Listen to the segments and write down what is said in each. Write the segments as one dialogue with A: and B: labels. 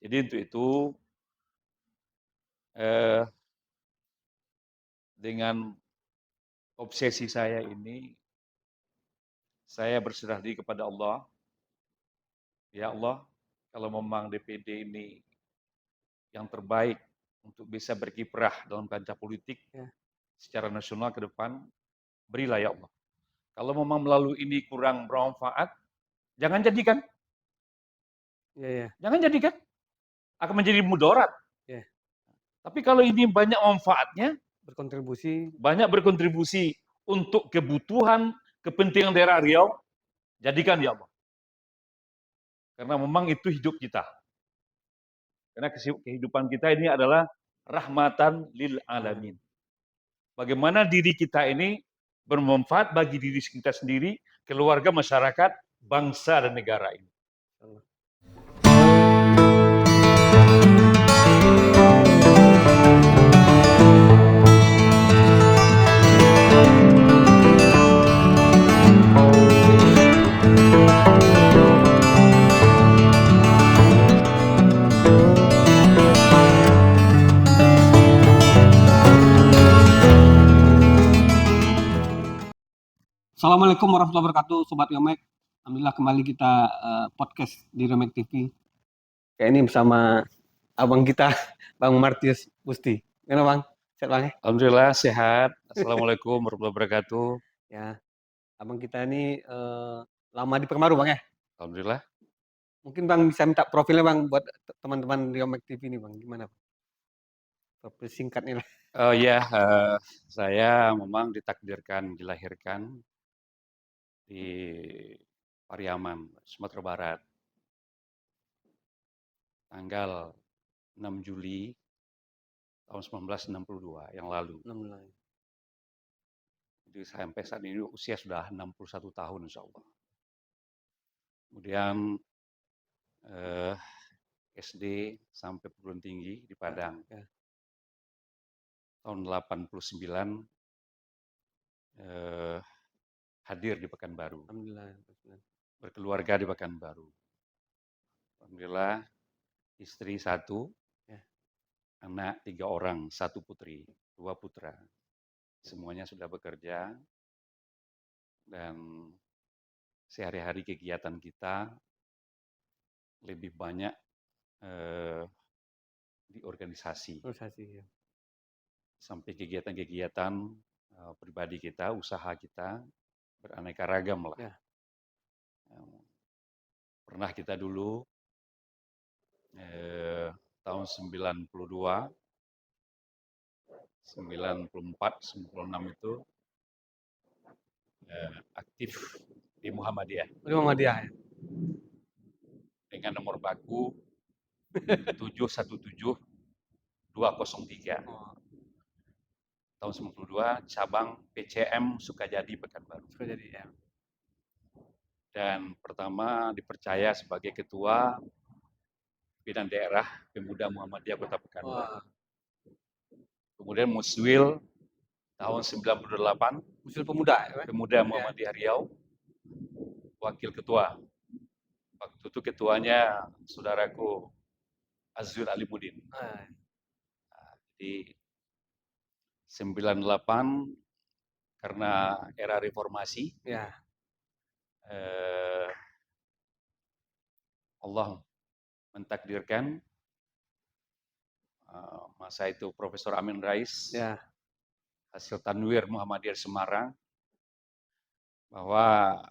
A: Jadi untuk itu eh, dengan obsesi saya ini, saya berserah diri kepada Allah. Ya Allah, kalau memang DPD ini yang terbaik untuk bisa berkiprah dalam kancah politik
B: Ya.
A: secara nasional ke depan, berilah ya Allah. Kalau memang melalui ini kurang bermanfaat, jangan jadikan.
B: Ya, ya,
A: Jangan jadikan. Akan menjadi mudarat.
B: ya.
A: Tapi kalau ini banyak manfaatnya,
B: Berkontribusi.
A: banyak berkontribusi untuk kebutuhan, kepentingan daerah Riau, jadikan ya Allah. Karena memang itu hidup kita. Karena kehidupan kita ini adalah rahmatan lil alamin. Bagaimana diri kita ini bermanfaat bagi diri kita sendiri, keluarga, masyarakat, bangsa, dan negara ini.
B: Assalamualaikum warahmatullahi wabarakatuh, Sobat Yomek. Alhamdulillah kembali kita podcast di Yomek TV. Kayak ini bersama abang kita, Bang Martius Pusti. Gimana Bang? Sehat Bang ya?
A: Alhamdulillah sehat. Assalamualaikum warahmatullahi wabarakatuh.
B: Ya, abang kita ini lama di Pekanbaru Bang ya?
A: Alhamdulillah.
B: Mungkin Bang bisa minta profilnya Bang buat teman-teman di Yomek TV ini Bang. Gimana Bang? Profil singkatnya lah.
A: Oh ya, saya memang ditakdirkan dilahirkan di Pariaman, Sumatera Barat, tanggal 6 Juli tahun 1962 yang lalu. Jadi sampai saat ini usia sudah 61 tahun insya Allah. Kemudian SD sampai perguruan tinggi di Padang.
B: Ya.
A: Tahun 89 hadir di Pekanbaru.
B: Alhamdulillah.
A: Berkeluarga di Pekanbaru. Alhamdulillah istri 1,
B: Ya.
A: anak 3 orang, 1 putri, 2 putra. Semuanya sudah bekerja dan sehari-hari kegiatan kita lebih banyak di organisasi.
B: Ya.
A: Sampai kegiatan-kegiatan pribadi kita, usaha kita beraneka ragam lah.
B: Ya.
A: Pernah kita dulu tahun 92, 94, 96 itu aktif di Muhammadiyah.
B: Di Muhammadiyah ya.
A: Dengan nomor baku 717 203. Tahun 92 cabang PCM Sukajadi Pekanbaru.
B: Sukajadi ya.
A: Dan pertama dipercaya sebagai ketua bidang daerah pemuda Muhammadiyah Kota Pekanbaru. Kemudian Muswil tahun 98,
B: Muswil Pemuda ya.
A: Pemuda Muhammadiyah Riau, wakil ketua. Waktu itu ketuanya saudaraku Azwil Alimuddin. Di 98 karena era reformasi,
B: ya.
A: Allah mentakdirkan masa itu Profesor Amin Rais,
B: Ya.
A: hasil Tanwir Muhammadiyah Semarang, bahwa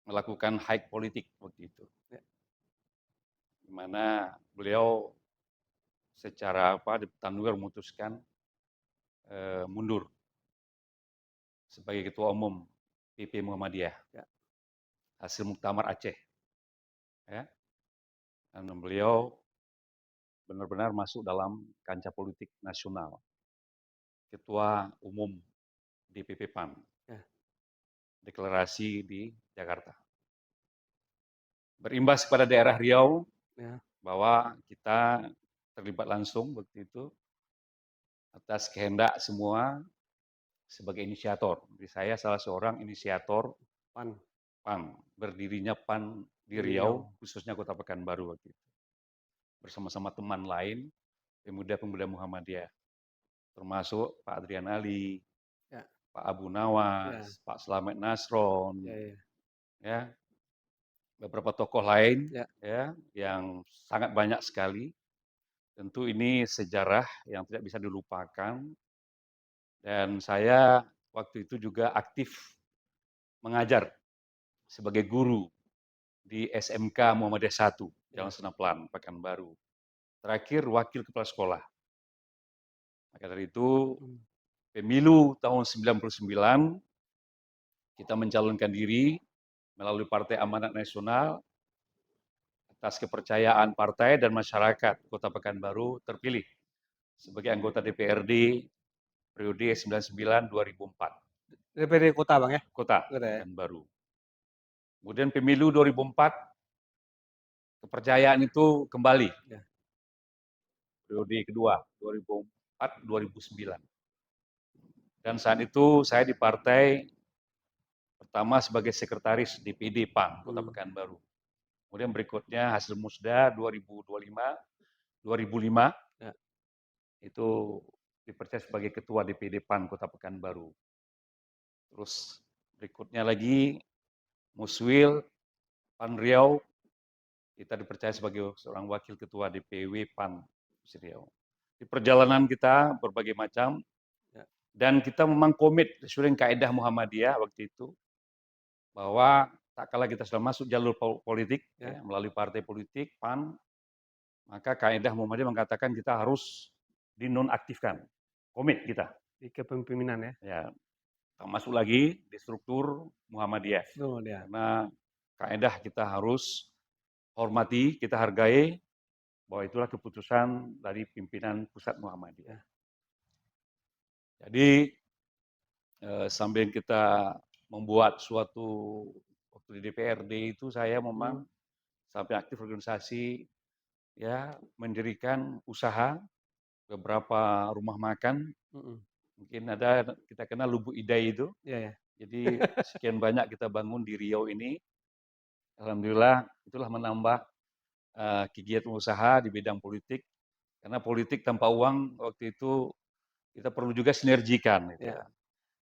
A: melakukan hike politik waktu itu.
B: Ya.
A: Di mana beliau secara Tanwir memutuskan mundur sebagai ketua umum PP Muhammadiyah.
B: Ya.
A: Hasil Muktamar Aceh. Ya. Dan beliau benar-benar masuk dalam kancah politik nasional. Ketua umum DPP PAN.
B: Ya.
A: Deklarasi di Jakarta. Berimbas kepada daerah Riau,
B: ya.
A: Bahwa kita terlibat langsung waktu itu atas kehendak semua sebagai inisiator. Jadi saya salah seorang inisiator PAN, berdirinya PAN di Riau, khususnya Kota Pekanbaru waktu itu. Bersama-sama teman lain, pemuda-pemuda Muhammadiyah, termasuk Pak Adrian Ali,
B: Ya.
A: Pak Abu Nawas, Pak Slamet Nasron, ya, beberapa tokoh lain, ya, yang sangat banyak sekali. Tentu ini sejarah yang tidak bisa dilupakan. Dan saya waktu itu juga aktif mengajar sebagai guru di SMK Muhammadiyah 1, Jalan Senaplan, Pekanbaru. Terakhir wakil kepala sekolah. Maka dari itu, pemilu tahun 99, kita mencalonkan diri melalui Partai Amanat Nasional, atas kepercayaan partai dan masyarakat Kota Pekanbaru terpilih sebagai anggota DPRD periode 99-2004.
B: DPRD Kota Bang ya?
A: Kota Pekanbaru. Kemudian pemilu 2004, kepercayaan itu kembali. Periode kedua, 2004-2009. Dan saat itu saya di partai pertama sebagai sekretaris DPD PAN Kota Pekanbaru. Kemudian berikutnya hasil musda 2005 itu dipercaya sebagai ketua DPD PAN Kota Pekanbaru. Terus berikutnya lagi Muswil PAN Riau, kita dipercaya sebagai seorang wakil ketua DPW PAN Riau. Di perjalanan kita berbagai macam, dan kita memang komit sesuai dengan kaidah Muhammadiyah waktu itu, bahwa tak kala kita sudah masuk jalur politik, melalui partai politik, PAN, maka kaidah Muhammadiyah mengatakan kita harus dinonaktifkan. Komit kita.
B: Di kepemimpinan ya?
A: Ya, kita masuk lagi di struktur Muhammadiyah. Karena kaidah kita harus hormati, kita hargai, bahwa itulah keputusan dari pimpinan pusat Muhammadiyah. Jadi sambil kita membuat suatu, waktu di DPRD itu saya memang sampai aktif organisasi, ya, mendirikan usaha beberapa rumah makan. Mungkin ada kita kenal Lubuk Idai itu. Jadi sekian banyak kita bangun di Riau ini. Alhamdulillah itulah menambah kegiatan usaha di bidang politik. Karena politik tanpa uang waktu itu kita perlu juga sinergikan. Gitu.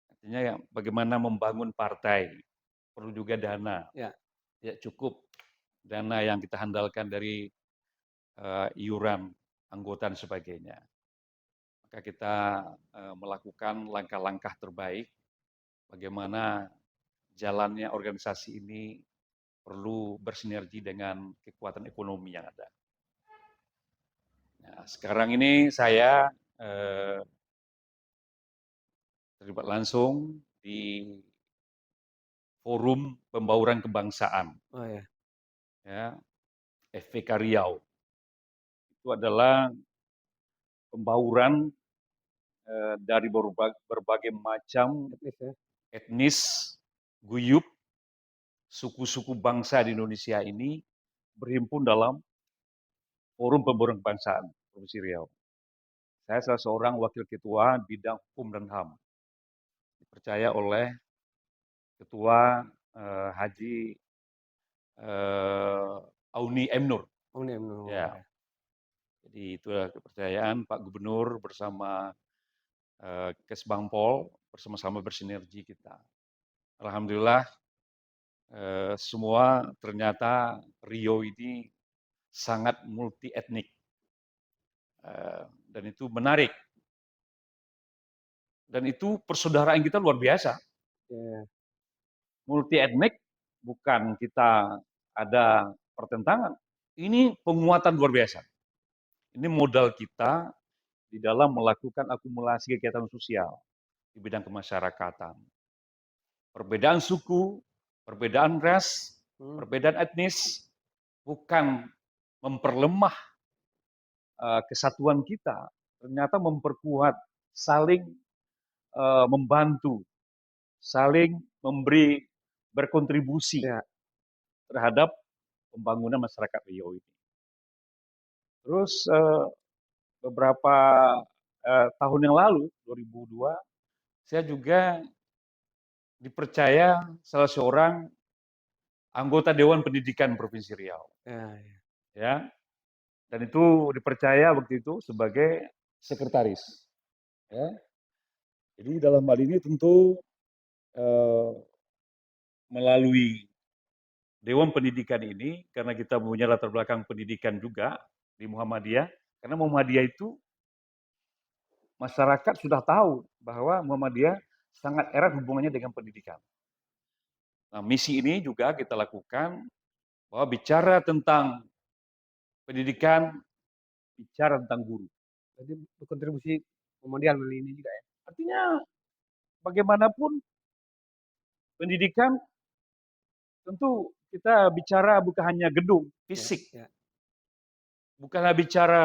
A: Artinya bagaimana membangun partai, perlu juga dana. Ya, cukup dana yang kita handalkan dari iuran anggota dan sebagainya. Maka kita melakukan langkah-langkah terbaik bagaimana jalannya organisasi ini perlu bersinergi dengan kekuatan ekonomi yang ada. Nah, sekarang ini saya terlibat langsung di Forum Pembauran Kebangsaan. Ya, FPK Riau. Itu adalah pembauran dari berbagai macam etnis, guyup, suku-suku bangsa di Indonesia ini berhimpun dalam Forum Pembauran Kebangsaan Provinsi Riau. Saya salah seorang wakil ketua bidang hukum dan HAM. Dipercaya oleh Ketua Haji Auni M. Nur. Ya. Jadi itulah kepercayaan Pak Gubernur bersama Kesbangpol, bersama-sama bersinergi kita. Alhamdulillah semua ternyata Riau ini sangat multi etnik. Dan itu menarik. Dan itu persaudaraan kita luar biasa. Multi etnik, bukan kita ada pertentangan. Ini penguatan luar biasa. Ini modal kita di dalam melakukan akumulasi kegiatan sosial di bidang kemasyarakatan. Perbedaan suku, perbedaan ras, perbedaan etnis, bukan memperlemah kesatuan kita, ternyata memperkuat, saling membantu, saling memberi berkontribusi terhadap pembangunan masyarakat Riau ini. Terus beberapa tahun yang lalu, 2002, saya juga dipercaya salah seorang anggota Dewan Pendidikan Provinsi Riau.
B: Ya, ya.
A: Ya, dan itu dipercaya waktu itu sebagai sekretaris. Ya. Jadi dalam hal ini tentu melalui Dewan Pendidikan ini, karena kita punya latar belakang pendidikan juga di Muhammadiyah, karena Muhammadiyah itu masyarakat sudah tahu bahwa Muhammadiyah sangat erat hubungannya dengan pendidikan. Nah, misi ini juga kita lakukan bahwa bicara tentang pendidikan, bicara tentang guru.
B: Jadi berkontribusi Muhammadiyah melalui ini juga ya.
A: Artinya bagaimanapun pendidikan tentu kita bicara bukan hanya gedung, fisik,
B: Ya, ya.
A: bukan hanya bicara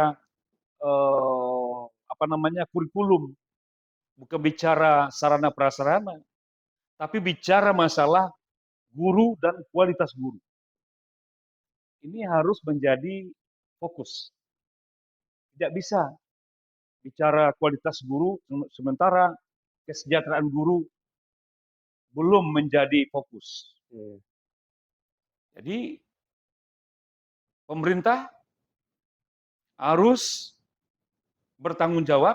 A: kurikulum, bukan bicara sarana prasarana, tapi bicara masalah guru dan kualitas guru. Ini harus menjadi fokus. Tidak bisa bicara kualitas guru sementara kesejahteraan guru belum menjadi fokus. Jadi pemerintah harus bertanggung jawab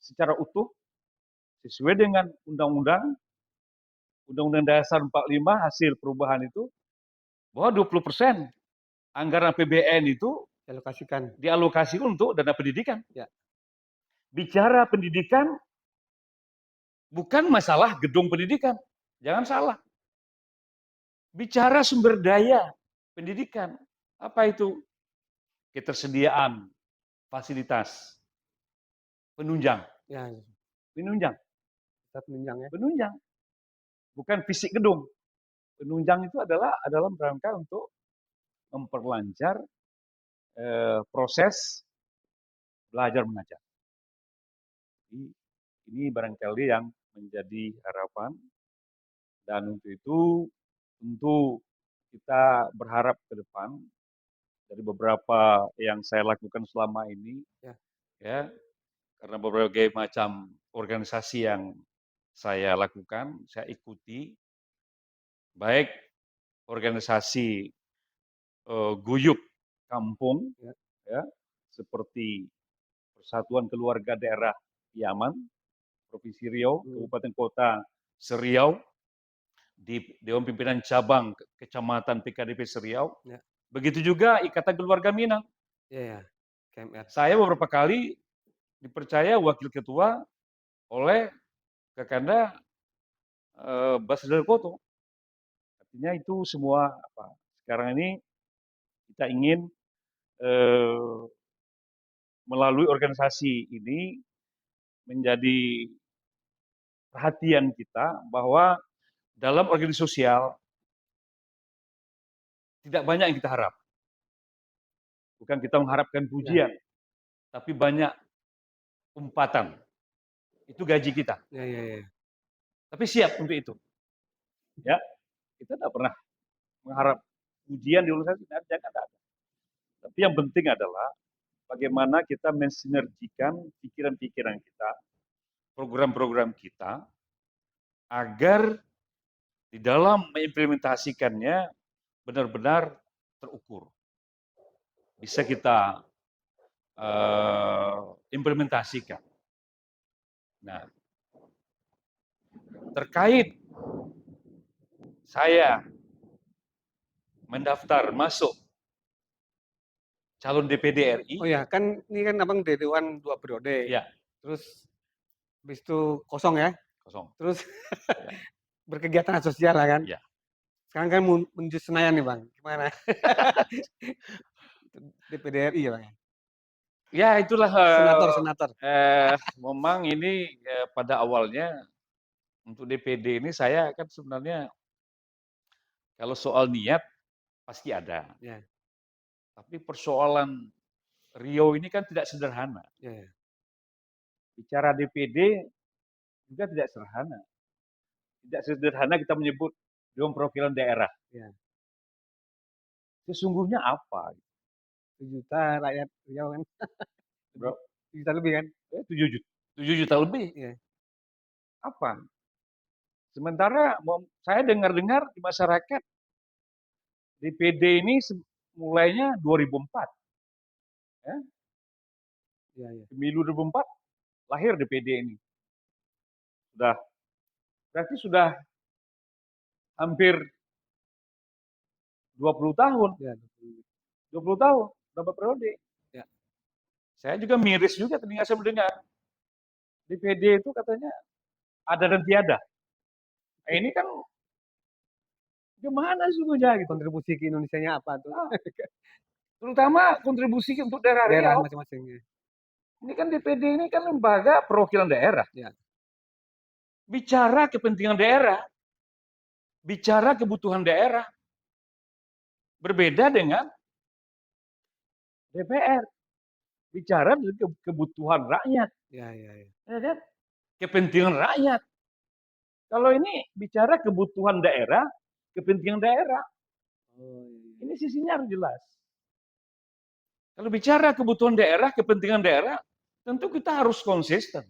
A: secara utuh sesuai dengan Undang-Undang Dasar 45 hasil perubahan itu, bahwa 20% anggaran APBN itu dialokasikan untuk dana pendidikan.
B: Ya.
A: Bicara pendidikan bukan masalah gedung pendidikan, jangan salah. Bicara sumber daya pendidikan, apa itu? Ketersediaan fasilitas penunjang.
B: Ya,
A: Penunjang.
B: penunjang ya.
A: Penunjang. Bukan fisik gedung. Penunjang itu adalah rangka untuk memperlancar proses belajar mengajar. Ini barangkali yang menjadi harapan, dan untuk itu tentu kita berharap ke depan dari beberapa yang saya lakukan selama ini, ya, karena berbagai macam organisasi yang saya lakukan, saya ikuti, baik organisasi guyup kampung, ya, seperti Persatuan Keluarga Daerah Yaman, Provinsi Riau, Kabupaten Kota Seriau, di Dewan Pimpinan Cabang Kecamatan PKDP Seriau. Ya. Begitu juga Ikatan Keluarga Minang.
B: Ya, KMR.
A: Saya beberapa kali dipercaya wakil ketua oleh Kakanda Basdel Koto. Artinya itu semua sekarang ini kita ingin melalui organisasi ini menjadi perhatian kita bahwa dalam organisasi sosial tidak banyak yang kita harap. Bukan kita mengharapkan pujian, tapi banyak umpatan. Itu gaji kita. Tapi siap untuk itu. Ya, kita tidak pernah mengharap pujian di organisasi, jangan ada. Tapi yang penting adalah bagaimana kita mensinergikan pikiran-pikiran kita, program-program kita, agar di dalam mengimplementasikannya benar-benar terukur. Bisa kita implementasikan. Nah, terkait saya mendaftar masuk calon DPD RI.
B: Oh ya, kan ini kan Abang Dewan 2 periode.
A: Ya.
B: Terus habis itu kosong ya?
A: Kosong.
B: Terus ya. Berkegiatan sosial lah kan?
A: Ya.
B: Sekarang kan menuju Senayan nih Bang, gimana? DPD RI ya Bang?
A: Ya itulah
B: senator.
A: memang ini pada awalnya untuk DPD ini saya kan sebenarnya kalau soal niat pasti ada. Ya. Tapi persoalan Riau ini kan tidak sederhana. Ya. Bicara DPD juga tidak sederhana. Tidak sederhana kita menyebut Dewan Perwakilan Daerah. Ya. Sesungguhnya apa?
B: 7 juta rakyat Riau kan? 7 juta lebih kan?
A: 7 juta lebih. Ya. Apa? Sementara saya dengar-dengar di masyarakat DPD ini mulainya 2004. Ya.
B: Iya, iya.
A: Pemilu 2004 lahir DPD ini. Berarti sudah hampir 20 tahun.
B: Iya,
A: 20 tahun dapat periode.
B: Ya.
A: Saya juga miris juga telinga saya mendengar. DPD itu katanya ada dan tiada. Nah, ini kan gimana sesungguhnya gitu.
B: kontribusi ke Indonesianya apa tuh?
A: Ah, terutama kontribusi untuk daerah
B: Daerah
A: Riau.
B: masing-masing. Ya.
A: Ini kan DPD ini kan lembaga perwakilan daerah.
B: Ya.
A: Bicara kepentingan daerah, bicara kebutuhan daerah. Berbeda dengan DPR. Bicara dengan kebutuhan rakyat.
B: Ya, ya, ya.
A: Ya kan? Kepentingan rakyat. Kalau ini bicara kebutuhan daerah, kepentingan daerah.
B: Oh, iya.
A: Ini sisinya harus jelas. Kalau bicara kebutuhan daerah, kepentingan daerah, tentu kita harus konsisten.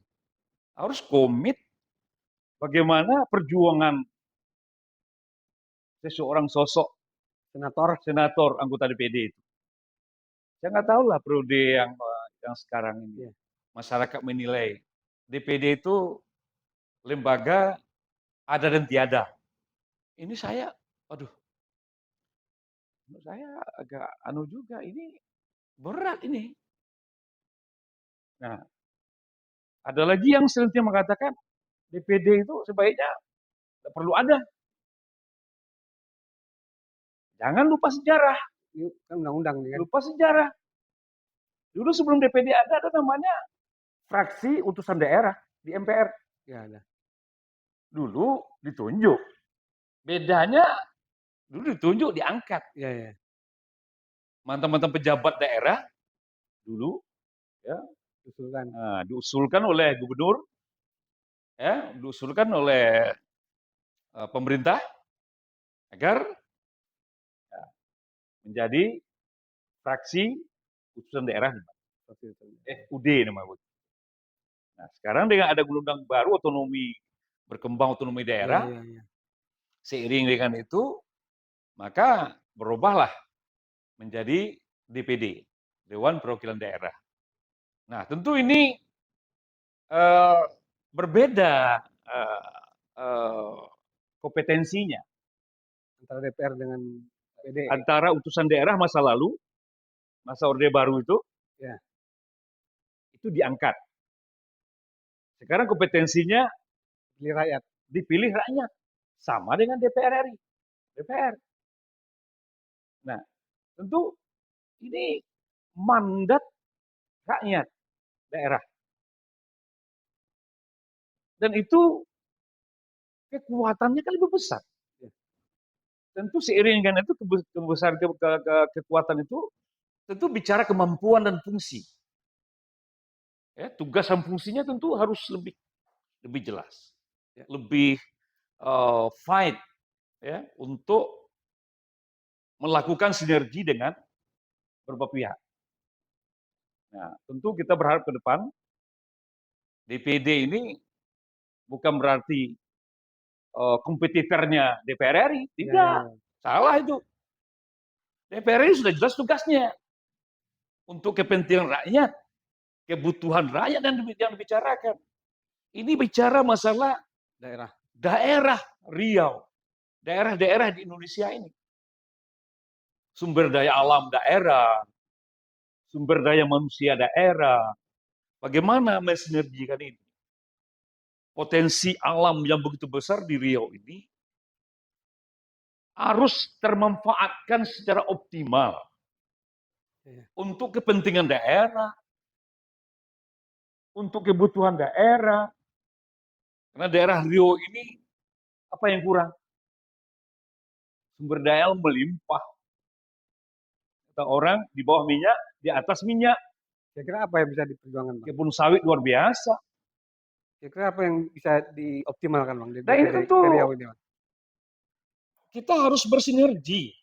A: Harus komit bagaimana perjuangan seseorang sosok senator anggota DPD itu. Saya nggak tahu lah periode yang sekarang ini.
B: Ya.
A: Masyarakat menilai DPD itu lembaga ada dan tiada. Ini saya, aduh, saya agak juga ini berat ini. Nah, ada lagi yang selanjutnya mengatakan DPD itu sebaiknya tidak perlu ada. Jangan lupa sejarah.
B: Ini kan undang-undang nih kan.
A: Lupa sejarah. Dulu sebelum DPD ada namanya fraksi utusan daerah di MPR.
B: Ya, ada.
A: Dulu ditunjuk. Bedanya dulu ditunjuk diangkat.
B: Ya, ya.
A: Mantan-mantan pejabat daerah dulu ya diusulkan oleh gubernur, ya, diusulkan oleh pemerintah agar menjadi fraksi utusan daerah, UD namanya. Nah, sekarang dengan ada undang baru berkembang otonomi daerah,
B: Ya, ya, ya.
A: seiring dengan itu maka berubahlah menjadi DPD, Dewan Perwakilan Daerah. Nah, tentu ini berbeda kompetensinya
B: Antara DPR dengan DPD.
A: antara utusan daerah masa lalu, masa Orde Baru itu,
B: Ya.
A: itu diangkat. Sekarang kompetensinya dipilih rakyat, sama dengan DPR RI, DPR. Nah, tentu ini mandat rakyat daerah. Dan itu kekuatannya kan lebih besar. Tentu seiring dengan itu kebesaran kekuatan itu tentu bicara kemampuan dan fungsi. Ya, tugas dan fungsinya tentu harus lebih jelas, ya, lebih fight ya untuk melakukan sinergi dengan beberapa pihak. Nah, tentu kita berharap ke depan DPD ini bukan berarti kompetitornya DPR RI, tidak. Ya. Salah itu. DPR RI sudah jelas tugasnya untuk kepentingan rakyat, kebutuhan rakyat yang dibicarakan. Ini bicara masalah daerah Riau, daerah-daerah di Indonesia ini. Sumber daya alam daerah, sumber daya manusia daerah, bagaimana mensinergikan ini? Potensi alam yang begitu besar di Riau ini harus termanfaatkan secara optimal untuk kepentingan daerah, untuk kebutuhan daerah. Karena daerah Riau ini apa yang kurang? Sumber daya alam melimpah. Kata orang di bawah minyak, di atas minyak.
B: Kira-kira apa yang bisa diperjuangkan, Bang?
A: Kebun sawit luar biasa.
B: Kira-kira apa yang bisa dioptimalkan, Bang?
A: Nah, ini tentu kita harus bersinergi.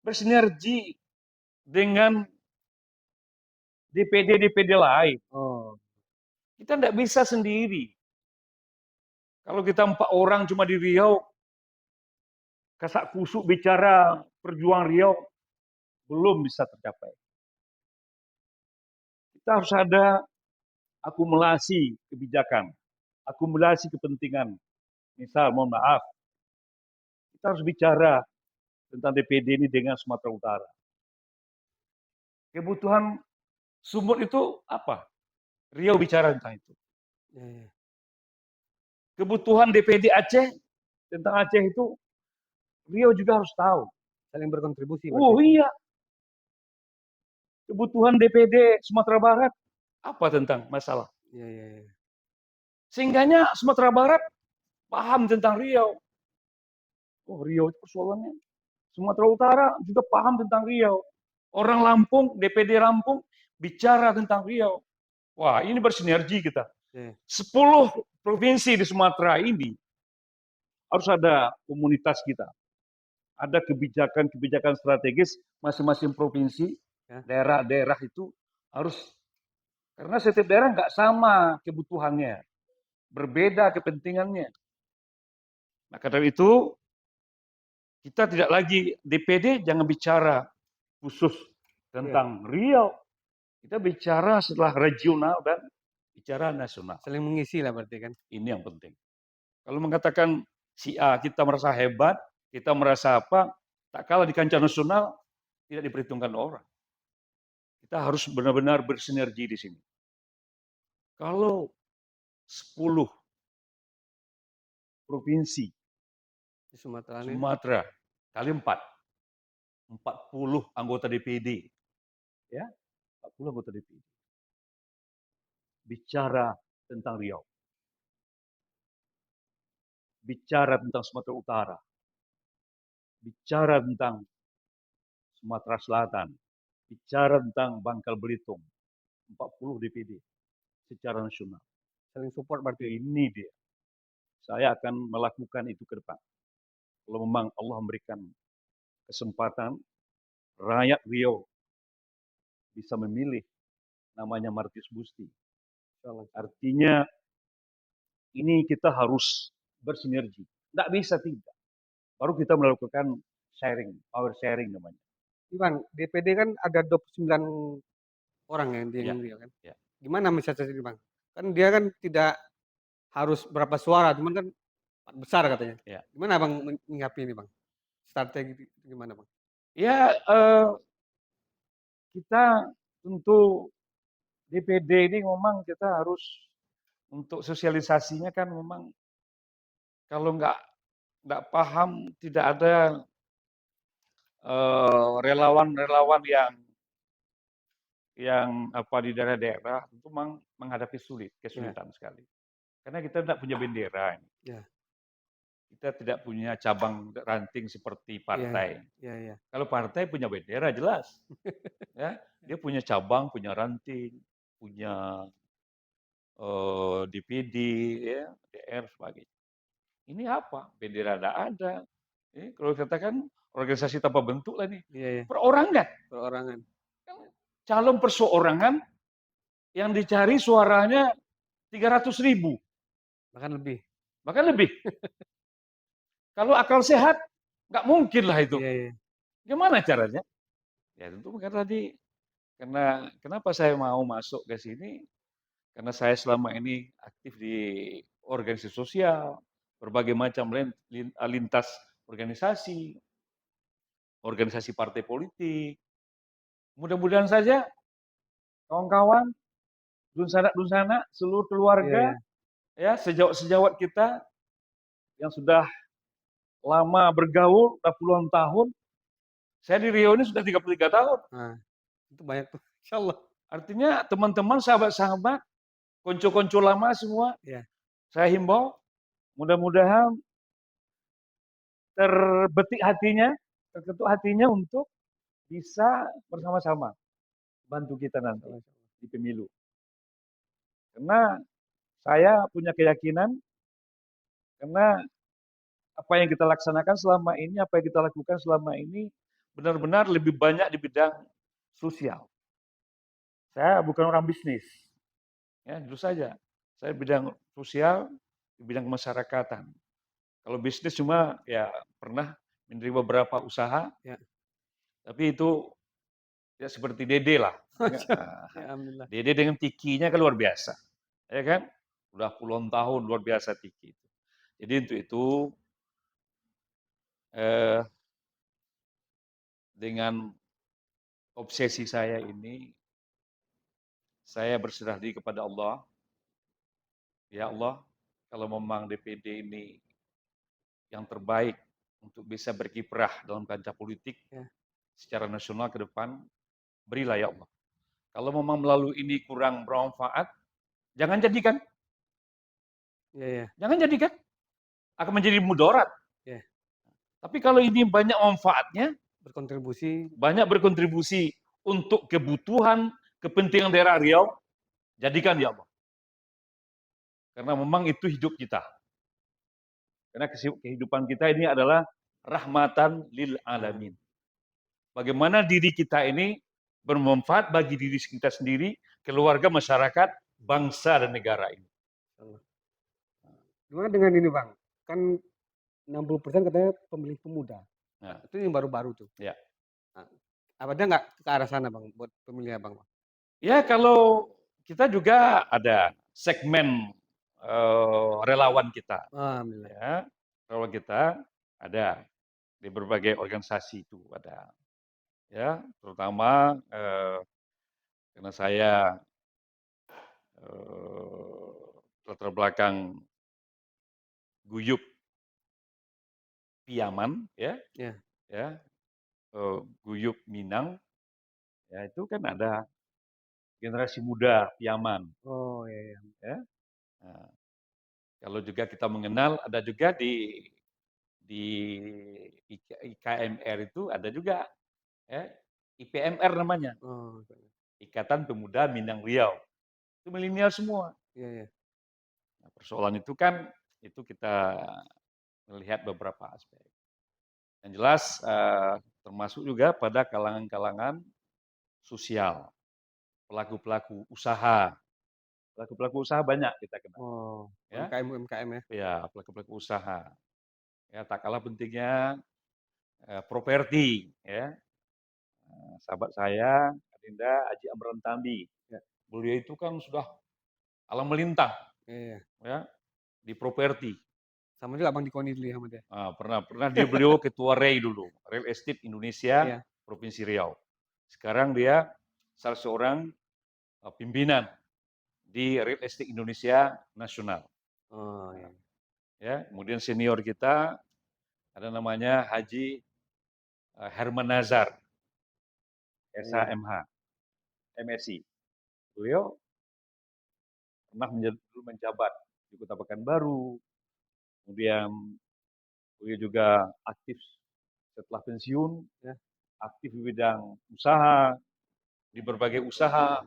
A: Bersinergi dengan DPD-DPD lain. Kita tidak bisa sendiri. Kalau kita 4 orang cuma di Riau, kasak kusuk bicara perjuangan Riau belum bisa tercapai. Kita harus ada akumulasi kebijakan, akumulasi kepentingan. Misal, mohon maaf, kita harus bicara tentang DPD ini dengan Sumatera Utara. Kebutuhan Sumut itu apa? Riau bicara tentang itu. Kebutuhan DPD Aceh tentang Aceh itu Riau juga harus tahu.
B: Saling berkontribusi.
A: Oh iya. Kebutuhan DPD Sumatera Barat apa tentang masalah? Sehingganya Sumatera Barat paham tentang Riau. Oh, Riau itu persoalannya. Sumatera Utara juga paham tentang Riau. Orang Lampung, DPD Lampung bicara tentang Riau. Wah, ini bersinergi kita. 10 provinsi di Sumatera ini harus ada komunitas kita. Ada kebijakan-kebijakan strategis masing-masing provinsi, daerah-daerah itu harus, karena setiap daerah nggak sama kebutuhannya, berbeda kepentingannya. Nah, karena itu kita tidak lagi DPD jangan bicara khusus tentang Riau. Kita bicara setelah regional dan bicara nasional.
B: Saling mengisi lah berarti kan.
A: Ini yang penting. Kalau mengatakan si A kita merasa hebat, kita merasa apa, tak kalah di kancah nasional tidak diperhitungkan orang. Kita harus benar-benar bersinergi di sini. Kalau 10 provinsi
B: Di Sumatera
A: kali 4, 40 anggota DPD, ya, 40 anggota DPD bicara tentang Riau, bicara tentang Sumatera Utara, bicara tentang Sumatera Selatan, bicara tentang Bangka Belitung, 40 DPD secara nasional.
B: Saling support berarti.
A: Ini dia. Saya akan melakukan itu ke depan. Kalau memang Allah memberikan kesempatan, rakyat Riau bisa memilih namanya Martius Busti. Artinya ini kita harus bersinergi. Tidak bisa tidak. Baru kita melakukan sharing, power sharing namanya.
B: Bang, DPD kan ada 29 orang yang di Riau kan. Gimana misalnya Bang? Kan dia kan tidak harus berapa suara, cuman kan besar katanya. Gimana Bang menyikapi ini Bang? Strategi gimana Bang?
A: Ya, kita tentu DPD ini memang kita harus untuk sosialisasinya kan memang kalau nggak paham, tidak ada relawan-relawan yang apa di daerah-daerah itu memang menghadapi kesulitan sekali. Karena kita tidak punya bendera. Kita tidak punya cabang ranting seperti partai. Kalau partai punya bendera jelas. Ya, dia punya cabang, punya ranting, punya DPD, ya, DR sebagainya. Ini apa? Bendera tidak ada. Ini kalau katakan organisasi tanpa bentuk lah nih. Perorangan.
B: Perorangan.
A: Calon perseorangan yang dicari suaranya 300.000. Bahkan lebih. Kalau akal sehat, nggak mungkin lah itu. Gimana caranya? Ya tentu karena kenapa saya mau masuk ke sini? Karena saya selama ini aktif di organisasi sosial, berbagai macam lintas organisasi, organisasi partai politik. Mudah-mudahan saja kawan-kawan, dunsana-dunsana, seluruh keluarga, ya sejawat-sejawat kita yang sudah lama bergaul, sudah puluhan tahun. Saya di Riau ini sudah 33 tahun.
B: Nah, itu banyak tuh. Insyaallah.
A: Artinya teman-teman, sahabat-sahabat, konco-konco lama semua, saya himbau, mudah-mudahan terbetik hatinya, terketuk hatinya untuk bisa bersama-sama bantu kita nanti di pemilu. Karena saya punya keyakinan, karena apa yang kita laksanakan selama ini, apa yang kita lakukan selama ini, benar-benar lebih banyak di bidang sosial. Saya bukan orang bisnis, ya jujur saja. Saya bidang sosial, di bidang kemasyarakatan. Kalau bisnis cuma ya pernah menerima beberapa usaha,
B: Ya.
A: tapi itu ya seperti Dede lah.
B: Ya, alhamdulillah.
A: Dede dengan Tikinya kan luar biasa, ya kan? Udah puluhan tahun luar biasa Tiki itu. Jadi untuk itu eh, dengan obsesi saya ini, saya berserah diri kepada Allah. Ya Allah, kalau memang DPD ini yang terbaik untuk bisa berkiprah dalam kancah politik
B: Ya.
A: secara nasional ke depan, berilah ya Allah. Kalau memang melalui ini kurang bermanfaat, jangan jadikan.
B: Ya, ya.
A: Jangan jadikan. Akan menjadi mudarat.
B: Ya.
A: Tapi kalau ini banyak manfaatnya,
B: Berkontribusi.
A: banyak berkontribusi untuk kebutuhan, kepentingan daerah Riau, jadikan ya Allah. Karena memang itu hidup kita. Karena kehidupan kita ini adalah rahmatan lil alamin. Bagaimana diri kita ini bermanfaat bagi diri kita sendiri, keluarga, masyarakat, bangsa, dan negara ini.
B: Gimana dengan ini Bang? Kan 60% katanya pemilih pemuda.
A: Nah,
B: itu yang baru-baru tuh.
A: Ya.
B: Nah, ada nggak ke arah sana Bang, buat pemilih Abang?
A: Ya, kalau kita juga ada segmen relawan kita.
B: Alhamdulillah.
A: Ya, relawan kita ada di berbagai organisasi itu ada. Ya, terutama karena saya latar belakang guyup Piaman, ya,
B: Ya.
A: ya, guyup Minang, ya itu kan ada generasi muda Piaman.
B: Oh iya.
A: Ya. Nah, kalau juga kita mengenal ada juga di IKMR itu ada juga, ya, IPMR namanya,
B: Oh.
A: Ikatan Pemuda Minang Riau. Itu milenial semua.
B: Iya.
A: Nah, persoalan itu kan itu kita melihat beberapa aspek. Yang jelas termasuk juga pada kalangan-kalangan sosial, pelaku-pelaku usaha. Pelaku-pelaku usaha banyak kita kenal.
B: Oh,
A: Ya,
B: UMKM ya?
A: Ya, pelaku-pelaku usaha. Ya, tak kalah pentingnya properti. Ya, sahabat saya, Adinda Haji Amran Tambi.
B: Ya.
A: Beliau itu kan sudah alam melintang.
B: Iya.
A: Ya, di properti.
B: Sama juga Bang Dikoni dulu ya sama dia.
A: Pernah beliau ketua REI dulu, Real Estate Indonesia,
B: Iya.
A: Provinsi Riau. Sekarang dia salah seorang pimpinan di Real Estate Indonesia Nasional.
B: Oh iya.
A: Ya, kemudian senior kita ada namanya Haji Herman Nazar, SHMH, MSI. Beliau pernah menjabat di Kota Pekanbaru, kemudian beliau juga aktif setelah pensiun, ya, aktif di bidang usaha, di berbagai usaha,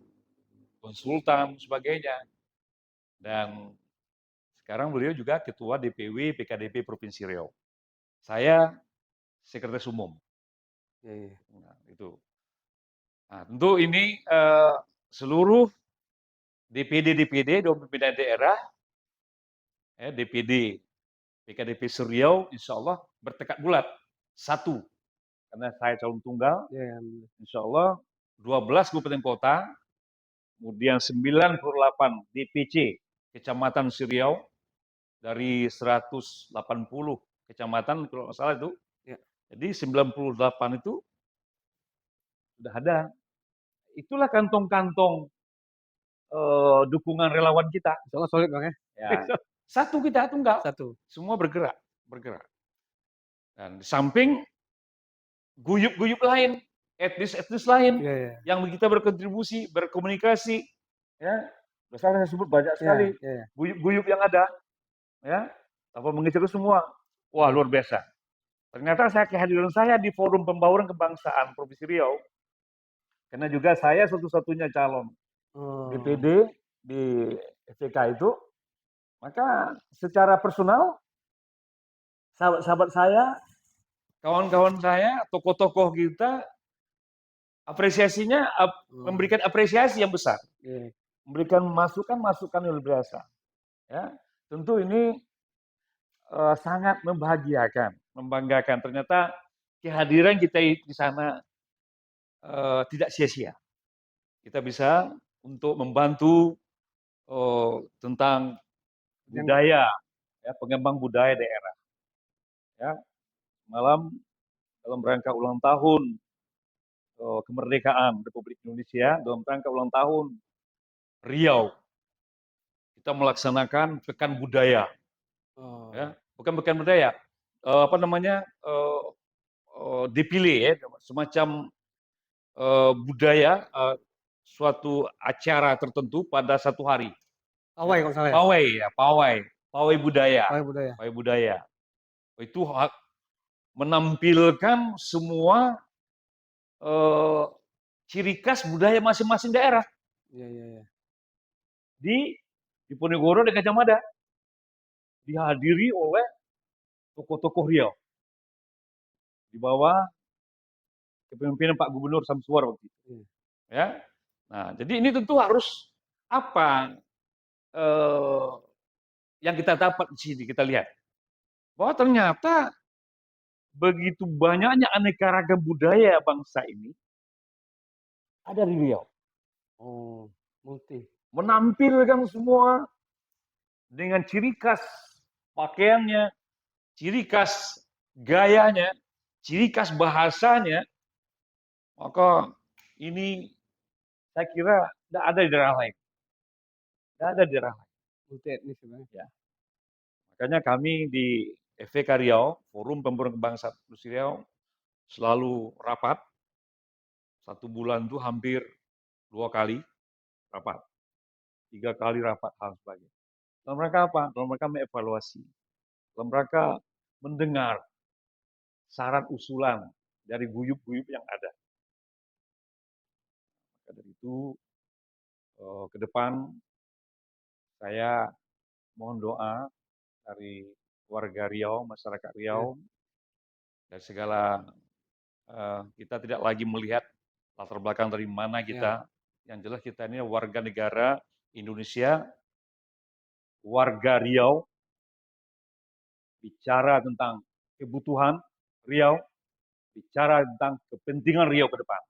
A: konsultan, sebagainya. Dan sekarang beliau juga ketua DPW PKDP Provinsi Riau. Saya sekretaris umum.
B: Iya.
A: Nah, itu. Nah, tentu ini seluruh DPD dan pimpinan daerah, DPD PKDP Riau, insya Allah bertekad bulat satu, karena saya calon tunggal, insya Allah 12 kabupaten kota, kemudian 98 DPC kecamatan Riau dari 180 kecamatan kalau nggak salah itu, jadi 98 itu sudah ada. Itulah kantong-kantong dukungan relawan kita.
B: Soalnya solid Bang ya.
A: Satu kita tunggal.
B: Satu.
A: Semua bergerak. Dan di samping guyup-guyup lain, etnis-etnis lain yang kita berkontribusi, berkomunikasi, ya. Misalnya saya sebut banyak sekali guyup-guyup yang ada, ya. Tanpa mengecek semua. Wah, luar biasa. Ternyata kehadiran saya di Forum Pembauran Kebangsaan Provinsi Riau, karena juga saya satu-satunya calon DPD di FPK itu, maka secara personal, sahabat-sahabat saya, kawan-kawan saya, tokoh-tokoh kita, apresiasinya memberikan apresiasi yang besar, memberikan masukan yang luar biasa. Ya, tentu ini sangat membahagiakan. membanggakan. Ternyata kehadiran kita di sana tidak sia-sia. Kita bisa untuk membantu tentang budaya, ya, pengembang budaya daerah. Ya, malam dalam rangka ulang tahun kemerdekaan Republik Indonesia, dalam rangka ulang tahun Riau, kita melaksanakan pekan budaya.
B: Oh.
A: Ya, bukan pekan budaya, apa namanya, dipilih ya, semacam budaya, suatu acara tertentu pada satu hari.
B: Pawai kalau salah ya?
A: Pawai ya, pawai budaya.
B: Pawai budaya.
A: Pawai budaya. Itu menampilkan semua ciri khas budaya masing-masing daerah.
B: Iya.
A: Di Ponegoro dan Gajah Mada. Dihadiri oleh tokoh-tokoh Riau. Di bawah kepemimpinan Pak Gubernur Samsuar waktu itu. Ya. Nah, jadi ini tentu harus apa yang kita dapat di sini, kita lihat bahwa ternyata begitu banyaknya aneka ragam budaya bangsa ini ada di Riau.
B: Oh, multi.
A: Menampilkan semua dengan ciri khas pakaiannya, ciri khas gayanya, ciri khas bahasanya. Maka ini saya kira tidak ada di daerah lain. Tidak ada di daerah lain.
B: Multi etnis sebenarnya.
A: Ya. Makanya kami di FVK Riau, Forum Pembangunan Kebangsaan Riau, selalu rapat. 1 bulan itu hampir 2 kali rapat. 3 kali rapat hal sebagainya. Dalam rangka apa? Dalam rangka mengevaluasi. Dalam rangka mendengar saran usulan dari guyup-guyup yang ada. Maka dari itu ke depan saya mohon doa dari warga Riau, masyarakat Riau, dari segala kita tidak lagi melihat latar belakang dari mana kita. Yang jelas kita ini warga negara Indonesia, warga Riau, bicara tentang kebutuhan Riau, bicara tentang kepentingan Riau ke depan.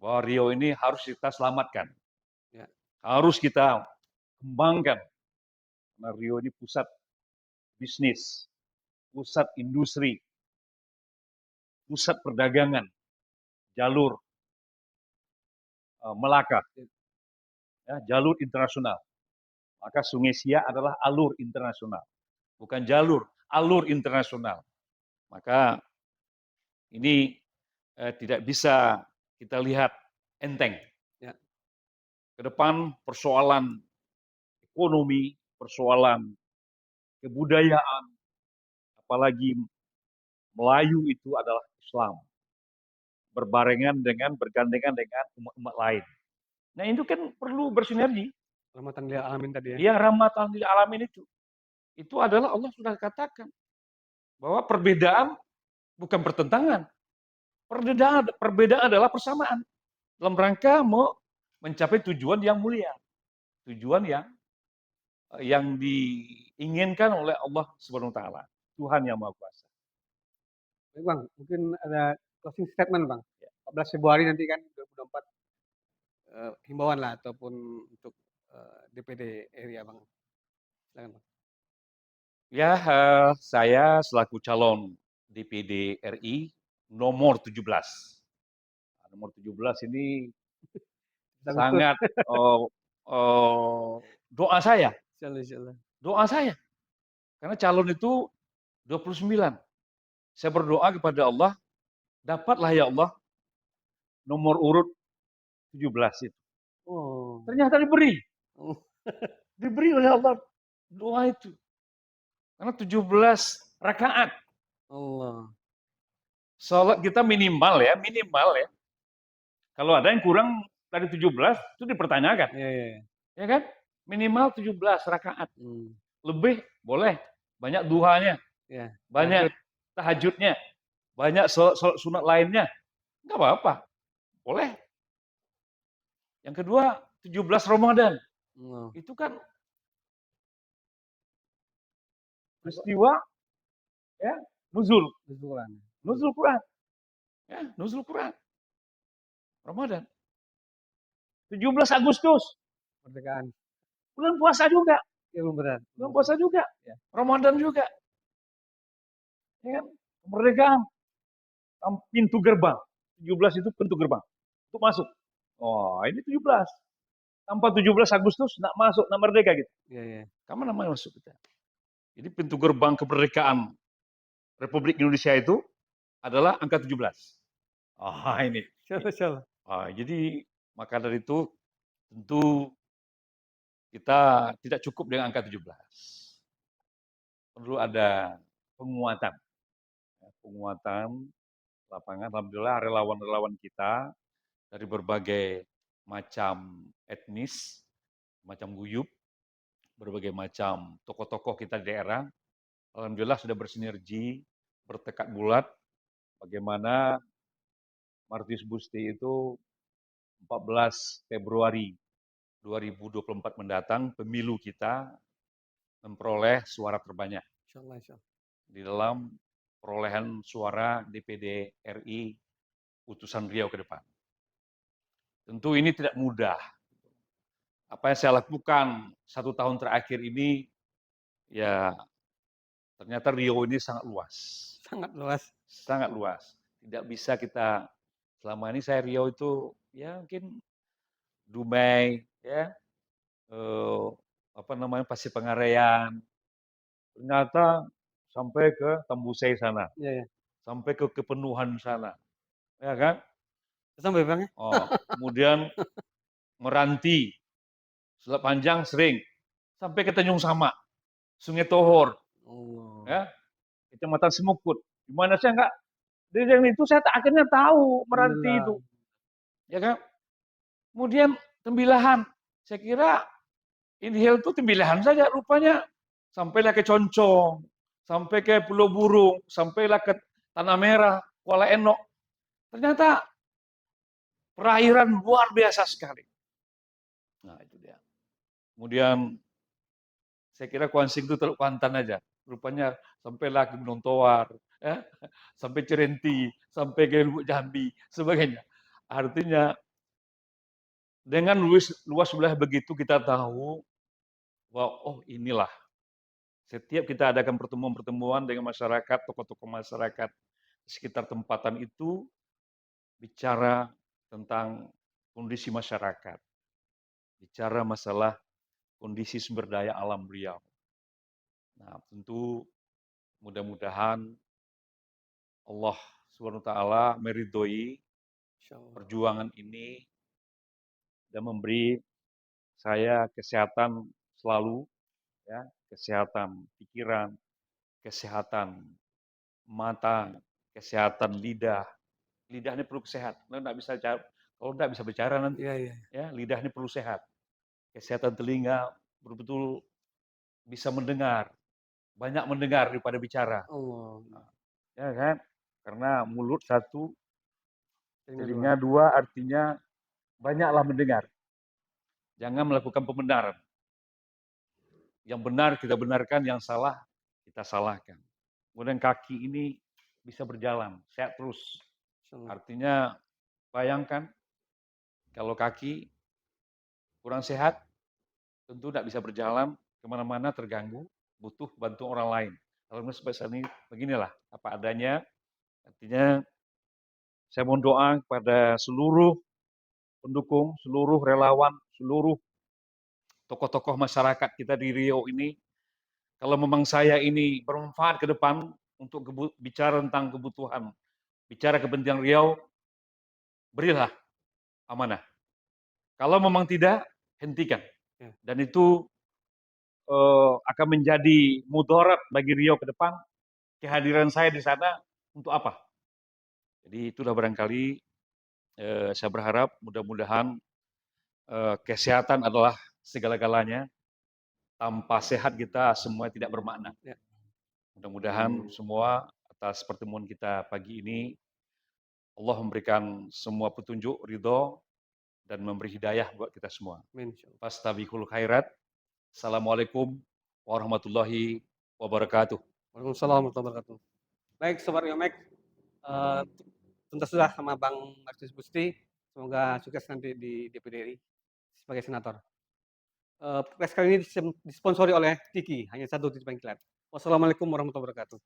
A: Bahwa Riau ini harus kita selamatkan.
B: Ya.
A: Harus kita kembangkan. Karena Riau ini pusat bisnis, pusat industri, pusat perdagangan, jalur Melaka, ya, jalur internasional. Maka Sungai Siak adalah alur internasional, bukan jalur, alur internasional. Maka ini tidak bisa kita lihat enteng.
B: Ya.
A: Ke depan persoalan ekonomi, persoalan kebudayaan, apalagi Melayu itu adalah Islam. Bergandengan dengan umat-umat lain. Nah itu kan perlu bersinergi.
B: Rahmatan lil alamin tadi ya.
A: Iya, rahmatan lil alamin itu. Itu adalah Allah sudah katakan bahwa perbedaan bukan pertentangan. Perbedaan adalah persamaan dalam rangka mau mencapai tujuan yang mulia, tujuan yang diinginkan oleh Allah Subhanahu wa taala, Tuhan yang Maha Kuasa.
B: Baik Bang, mungkin ada closing statement Bang. 14 Februari nanti kan 2024 himbauan lah ataupun untuk DPD area Bang. Silakan Bang.
A: Ya, saya selaku calon DPD RI nomor 17. Nomor 17 ini sangat doa saya.
B: Insyaallah.
A: Doa saya. Karena calon itu 29. Saya berdoa kepada Allah, dapatlah ya Allah nomor urut 17 itu.
B: Oh.
A: Ternyata diberi.
B: Oh.
A: Diberi oleh Allah doa itu. Karena 17 rakaat.
B: Allah.
A: Salat kita minimal ya. Kalau ada yang kurang dari 17 itu dipertanyakan.
B: Iya.
A: Ya kan? Minimal 17 rakaat. Lebih boleh. Banyak duhanya.
B: Ya.
A: Banyak tahajudnya. Banyak salat sunat lainnya. Enggak apa-apa. Boleh. Yang kedua, 17 Ramadan. Itu kan peristiwa ya nuzul,
B: Nuzulan.
A: nuzul Quran. Ya, nuzul Quran. Ramadan. 17 Agustus,
B: Kemerdekaan.
A: bulan puasa juga.
B: Ya, benar.
A: Bulan puasa juga.
B: Ya.
A: Ramadan juga. Ya kan? Kemerdekaan. Pintu gerbang. 17 itu pintu gerbang. Untuk masuk. Oh, ini 17. Tanpa 17 Agustus, nak masuk, nak merdeka gitu.
B: Iya, iya.
A: Kamu namanya masuk kita. Jadi pintu gerbang kemerdekaan Republik Indonesia itu adalah angka 17. Ah, ini.
B: Salah.
A: Jadi maka dari itu tentu kita tidak cukup dengan angka 17. Perlu ada penguatan. Penguatan lapangan. Alhamdulillah relawan-relawan kita dari berbagai macam etnis, macam guyup, berbagai macam tokoh-tokoh kita di daerah, alhamdulillah sudah bersinergi, bertekad bulat bagaimana Martius Busti itu 14 Februari 2024 mendatang, pemilu kita memperoleh suara terbanyak
B: Insyaallah.
A: di dalam perolehan suara DPD RI utusan Riau ke depan. Tentu ini tidak mudah. Apa yang saya lakukan 1 tahun terakhir ini, ya ternyata Riau ini sangat luas.
B: Sangat luas.
A: Sangat luas. Tidak bisa kita, selama ini saya Riau itu ya mungkin Dumai, ya, Pasir Pengarean, ternyata sampai ke Tambusai sana,
B: Iya, iya.
A: sampai ke Kepenuhan sana, ya kan?
B: Sampai Bang ya?
A: Kemudian Meranti, Selat Panjang sering, sampai ke Tanjung Sama, Sungai Tohor,
B: Allah.
A: ya, Kecamatan Semukut. Di mana saya enggak, dari itu saya akhirnya tahu Meranti itu, ya kan? Kemudian Tembilahan, saya kira Inhale itu Tembilahan saja, rupanya sampailah ke Concong, sampai ke Pulau Burung, sampailah ke Tanah Merah, Kuala Enok. Ternyata perairan luar biasa sekali. Nah, itu dia. Kemudian saya kira Kuansing itu Teluk Kuantan aja. Rupanya sampailah ke Gunung Towar, ya, sampai Cerenti, sampai ke Lubuk Jambi, sebagainya. Artinya dengan luas wilayah begitu kita tahu bahwa oh inilah setiap kita adakan pertemuan-pertemuan dengan masyarakat, tokoh-tokoh masyarakat di sekitar tempatan itu bicara tentang kondisi masyarakat, bicara masalah kondisi sumber daya alam Riau. Nah, tentu mudah-mudahan Allah Subhanahu wa taala meridhoi perjuangan ini dan memberi saya kesehatan selalu, ya, kesehatan pikiran, kesehatan mata, kesehatan lidah. Lidah ini perlu sehat. Kalau nggak bisa bicara nanti.
B: Iya, iya.
A: Ya, lidah ini perlu sehat. Kesehatan telinga betul-betul bisa mendengar, banyak mendengar daripada bicara.
B: Allah.
A: Ya kan? Karena mulut satu,
B: Telinga
A: telinga dua, artinya banyaklah mendengar. Jangan melakukan pembenaran. Yang benar kita benarkan, yang salah kita salahkan. Kemudian kaki ini bisa berjalan, sehat terus. Artinya bayangkan kalau kaki kurang sehat, tentu tidak bisa berjalan kemana-mana, terganggu, butuh bantuan orang lain. Kalau seperti ini, beginilah apa adanya. Artinya saya mohon doa kepada seluruh pendukung, seluruh relawan, seluruh tokoh-tokoh masyarakat kita di Riau ini. Kalau memang saya ini bermanfaat ke depan untuk bicara tentang kebutuhan, bicara kepentingan Riau, berilah amanah. Kalau memang tidak, hentikan. Dan itu akan menjadi mudarat bagi Riau ke depan. Kehadiran saya di sana untuk apa? Jadi itulah barangkali saya berharap mudah-mudahan kesehatan adalah segala-galanya. Tanpa sehat kita semua tidak bermakna. Mudah-mudahan semua atas pertemuan kita pagi ini Allah memberikan semua petunjuk, ridho, dan memberi hidayah buat kita semua. Fastabiqul khairat. Assalamualaikum warahmatullahi wabarakatuh.
B: Waalaikumsalam warahmatullahi wabarakatuh. Baik Sobat Yomek, tuntas sudah sama Bang Martius Busti. Semoga sukses nanti di DPD RI sebagai senator. Podcast kali ini disponsori oleh Tiki, hanya satu titik panggilan. Wassalamualaikum warahmatullahi wabarakatuh.